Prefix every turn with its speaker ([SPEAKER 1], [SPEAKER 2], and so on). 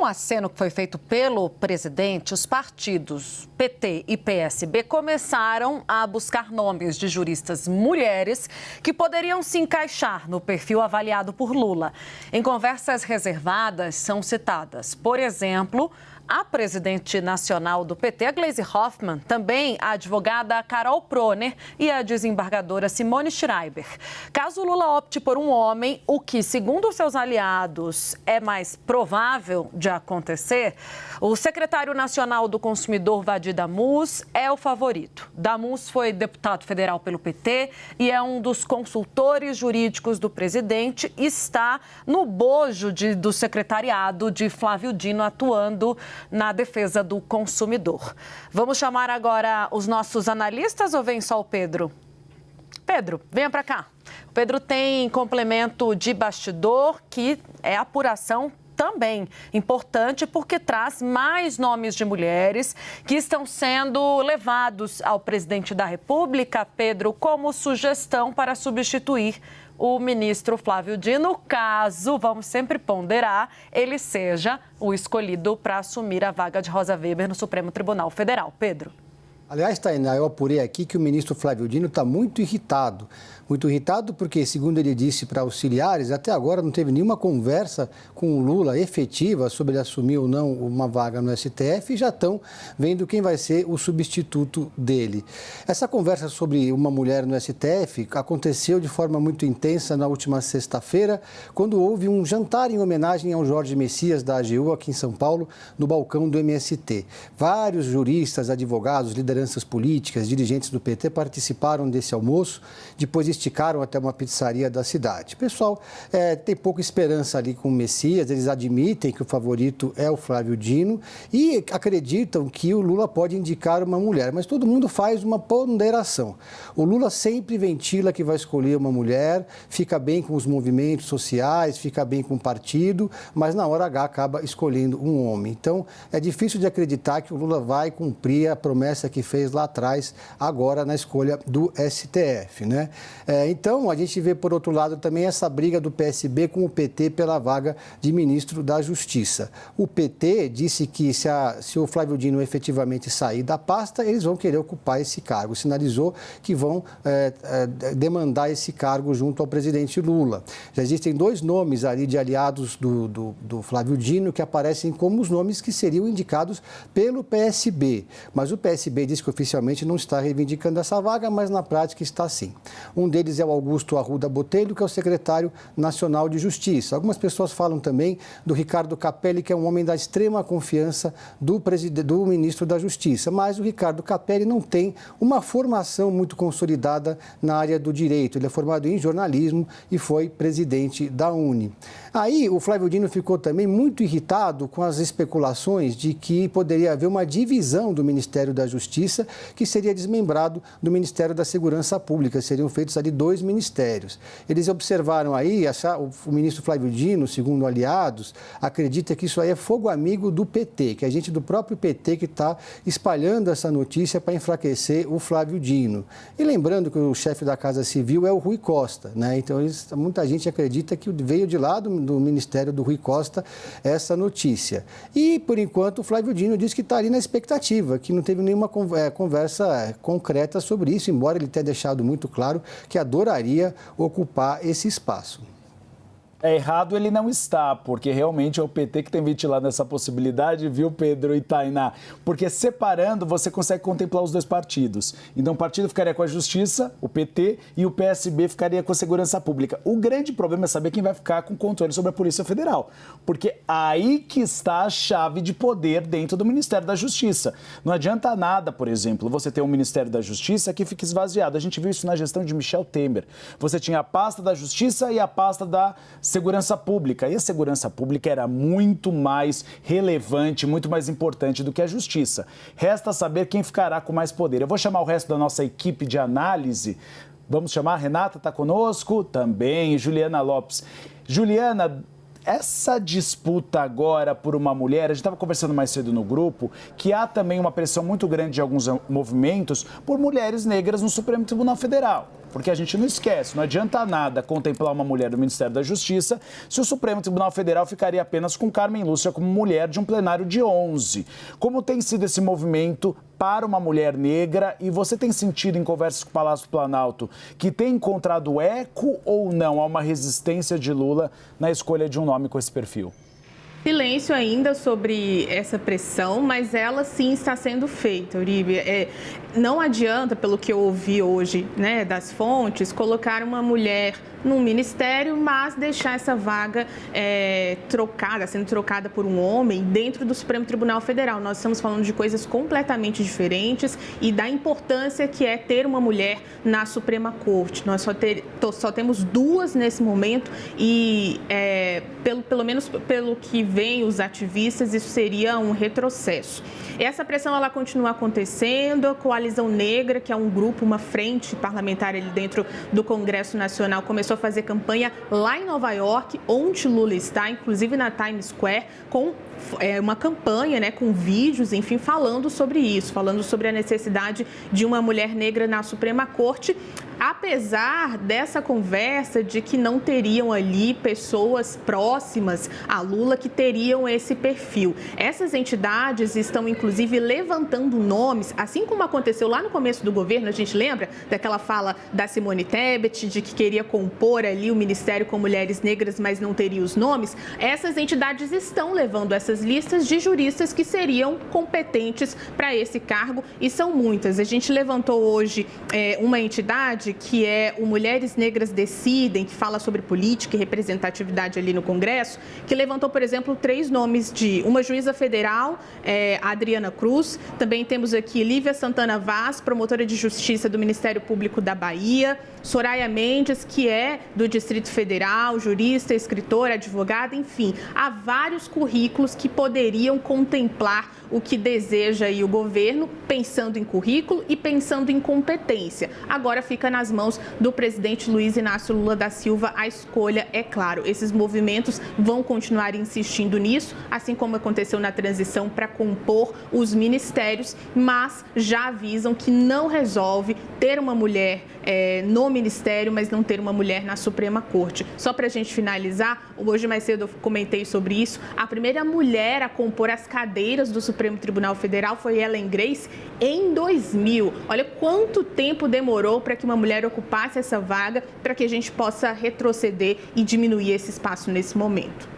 [SPEAKER 1] Com o aceno que foi feito pelo presidente, os partidos PT e PSB começaram a buscar nomes de juristas mulheres que poderiam se encaixar no perfil avaliado por Lula. Em conversas reservadas, são citadas, por exemplo, a presidente nacional do PT, a Gleisi Hoffmann, também a advogada Carol Proner e a desembargadora Simone Schreiber. Caso Lula opte por um homem, o que, segundo seus aliados, é mais provável de acontecer, o secretário nacional do consumidor, Vadir Damus, é o favorito. Damus foi deputado federal pelo PT e é um dos consultores jurídicos do presidente e está no bojo do secretariado de Flávio Dino, atuando na defesa do consumidor. Vamos chamar agora os nossos analistas ou vem só o Pedro? Pedro, venha para cá. O Pedro tem complemento de bastidor, que é apuração também importante, porque traz mais nomes de mulheres que estão sendo levados ao presidente da República, Pedro, como sugestão para substituir o ministro Flávio Dino, caso, vamos sempre ponderar, ele seja o escolhido para assumir a vaga de Rosa Weber no Supremo Tribunal Federal. Pedro.
[SPEAKER 2] Aliás, Tainá, eu apurei aqui que o ministro Flávio Dino está muito irritado. Muito irritado porque, segundo ele disse para auxiliares, até agora não teve nenhuma conversa com o Lula efetiva sobre ele assumir ou não uma vaga no STF e já estão vendo quem vai ser o substituto dele. Essa conversa sobre uma mulher no STF aconteceu de forma muito intensa na última sexta-feira, quando houve um jantar em homenagem ao Jorge Messias da AGU aqui em São Paulo, no balcão do MST. Vários juristas, advogados, lideranças políticas, dirigentes do PT participaram desse almoço, depois esticaram até uma pizzaria da cidade. O pessoal tem pouca esperança ali com o Messias, eles admitem que o favorito é o Flávio Dino e acreditam que o Lula pode indicar uma mulher, mas todo mundo faz uma ponderação. O Lula sempre ventila que vai escolher uma mulher, fica bem com os movimentos sociais, fica bem com o partido, mas na hora H acaba escolhendo um homem. Então, é difícil de acreditar que o Lula vai cumprir a promessa que fez lá atrás, agora na escolha do STF, né? Então, a gente vê, por outro lado, também essa briga do PSB com o PT pela vaga de ministro da Justiça. O PT disse que se o Flávio Dino efetivamente sair da pasta, eles vão querer ocupar esse cargo. Sinalizou que vão demandar esse cargo junto ao presidente Lula. Já existem dois nomes ali de aliados do Flávio Dino que aparecem como os nomes que seriam indicados pelo PSB. Mas o PSB diz que oficialmente não está reivindicando essa vaga, mas na prática está sim. Um deles é o Augusto Arruda Botelho, que é o secretário nacional de Justiça. Algumas pessoas falam também do Ricardo Capelli, que é um homem da extrema confiança do ministro da Justiça. Mas o Ricardo Capelli não tem uma formação muito consolidada na área do direito. Ele é formado em jornalismo e foi presidente da UNE. Aí o Flávio Dino ficou também muito irritado com as especulações de que poderia haver uma divisão do Ministério da Justiça que seria desmembrado do Ministério da Segurança Pública. Seriam feitos ali dois ministérios. Eles observaram aí, o ministro Flávio Dino, segundo aliados, acredita que isso aí é fogo amigo do PT, que é gente do próprio PT que está espalhando essa notícia para enfraquecer o Flávio Dino. E lembrando que o chefe da Casa Civil é o Rui Costa, né? Então, muita gente acredita que veio de lá do Ministério do Rui Costa essa notícia. E, por enquanto, o Flávio Dino diz que está ali na expectativa, que não teve nenhuma conversa concreta sobre isso, embora ele tenha deixado muito claro que adoraria ocupar esse espaço.
[SPEAKER 3] Errado ele não está, porque realmente é o PT que tem ventilado essa possibilidade, viu, Pedro e Tainá? Porque separando, você consegue contemplar os dois partidos. Então, o partido ficaria com a Justiça, o PT, e o PSB ficaria com a Segurança Pública. O grande problema é saber quem vai ficar com o controle sobre a Polícia Federal, porque aí que está a chave de poder dentro do Ministério da Justiça. Não adianta nada, por exemplo, você ter um Ministério da Justiça que fique esvaziado. A gente viu isso na gestão de Michel Temer. Você tinha a pasta da Justiça e a pasta da Segurança Pública. E a Segurança Pública era muito mais relevante, muito mais importante do que a Justiça. Resta saber quem ficará com mais poder. Eu vou chamar o resto da nossa equipe de análise. Vamos chamar, a Renata está conosco? Também, Juliana Lopes. Juliana, essa disputa agora por uma mulher, a gente estava conversando mais cedo no grupo, que há também uma pressão muito grande de alguns movimentos por mulheres negras no Supremo Tribunal Federal. Porque a gente não esquece, não adianta nada contemplar uma mulher do Ministério da Justiça se o Supremo Tribunal Federal ficaria apenas com Carmen Lúcia como mulher de um plenário de 11. Como tem sido esse movimento para uma mulher negra, e você tem sentido em conversas com o Palácio do Planalto que tem encontrado eco ou não a uma resistência de Lula na escolha de um nome com esse perfil?
[SPEAKER 4] Silêncio ainda sobre essa pressão, mas ela sim está sendo feita, Uribe. Não adianta, pelo que eu ouvi hoje, né, das fontes, colocar uma mulher num ministério, mas deixar essa vaga sendo trocada por um homem dentro do Supremo Tribunal Federal. Nós estamos falando de coisas completamente diferentes e da importância que é ter uma mulher na Suprema Corte. Nós só temos duas nesse momento e, pelo menos pelo que veem os ativistas, isso seria um retrocesso. Essa pressão ela continua acontecendo. A Coalizão Negra, que é um grupo, uma frente parlamentar ali dentro do Congresso Nacional, começou a fazer campanha lá em Nova York, onde Lula está, inclusive na Times Square, com uma campanha, né, com vídeos, enfim, falando sobre isso, falando sobre a necessidade de uma mulher negra na Suprema Corte, apesar dessa conversa de que não teriam ali pessoas próximas a Lula que teriam esse perfil. Essas entidades estão, inclusive, levantando nomes, assim como aconteceu lá no começo do governo. A gente lembra daquela fala da Simone Tebet, de que queria compor ali o Ministério com mulheres negras, mas não teria os nomes. Essas entidades estão levando essas listas de juristas que seriam competentes para esse cargo, e são muitas. A gente levantou hoje uma entidade que é o Mulheres Negras Decidem, que fala sobre política e representatividade ali no Congresso, que levantou, por exemplo, 3 nomes de uma juíza federal, Adriana Cruz. Também temos aqui Lívia Santana Vaz, promotora de justiça do Ministério Público da Bahia. Soraya Mendes, que é do Distrito Federal, jurista, escritora, advogada, enfim. Há vários currículos que poderiam contemplar o que deseja aí o governo, pensando em currículo e pensando em competência. Agora fica nas mãos do presidente Luiz Inácio Lula da Silva a escolha, é claro. Esses movimentos vão continuar insistindo nisso, assim como aconteceu na transição para compor os ministérios, mas já avisam que não resolve ter uma mulher no ministério, mas não ter uma mulher na Suprema Corte. Só para a gente finalizar, hoje mais cedo eu comentei sobre isso, a primeira mulher a compor as cadeiras do Supremo Tribunal Federal foi Ellen Grace em 2000. Olha quanto tempo demorou para que uma mulher ocupasse essa vaga, para que a gente possa retroceder e diminuir esse espaço nesse momento.